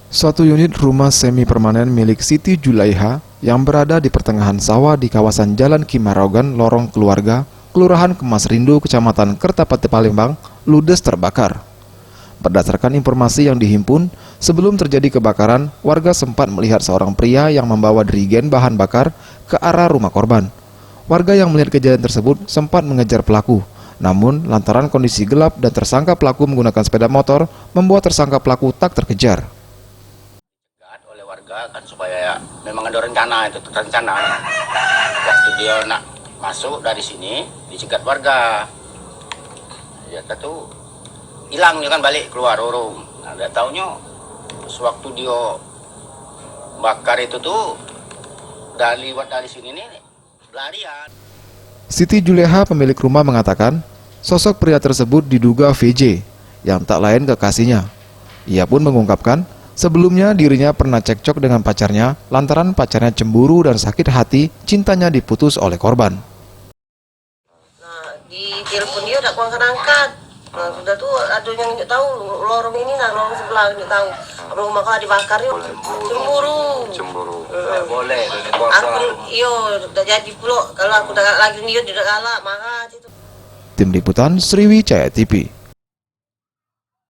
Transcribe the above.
Suatu unit rumah semi permanen milik Siti Julaiha yang berada di pertengahan sawah di kawasan Jalan Kimarogan, Lorong Keluarga, Kelurahan Kemas Rindu, Kecamatan Kertapati, Palembang, ludes terbakar. Berdasarkan informasi yang dihimpun, sebelum terjadi kebakaran, warga sempat melihat seorang pria yang membawa dirigen bahan bakar ke arah rumah korban. Warga yang melihat kejadian tersebut sempat mengejar pelaku. Namun, lantaran kondisi gelap dan tersangka pelaku menggunakan sepeda motor, membuat tersangka pelaku tak terkejar. Oleh warga kan supaya memang ada rencana waktu dia nak masuk dari sini dicegat warga, dia tuh hilang, dia kan balik keluar urung. Nah, dia taunya sewaktu dia bakar itu tuh dari sini nih pelarian. Siti Julaiha, pemilik rumah, mengatakan sosok pria tersebut diduga VJ yang tak lain kekasihnya. Ia pun mengungkapkan sebelumnya dirinya pernah cekcok dengan pacarnya lantaran pacarnya cemburu dan sakit hati cintanya diputus oleh korban. Nah, di telepon dia udah kurang angkat. Nah, sudah tuh ada yang tahu lorong ini, nah lorong sebelah ini tahu rumah kau dibakar yuk. Cemburu. Boleh. Aku udah jadi pula kalau aku udah lagi niat udah kalah marah itu. Tim Liputan Sriwijaya TV.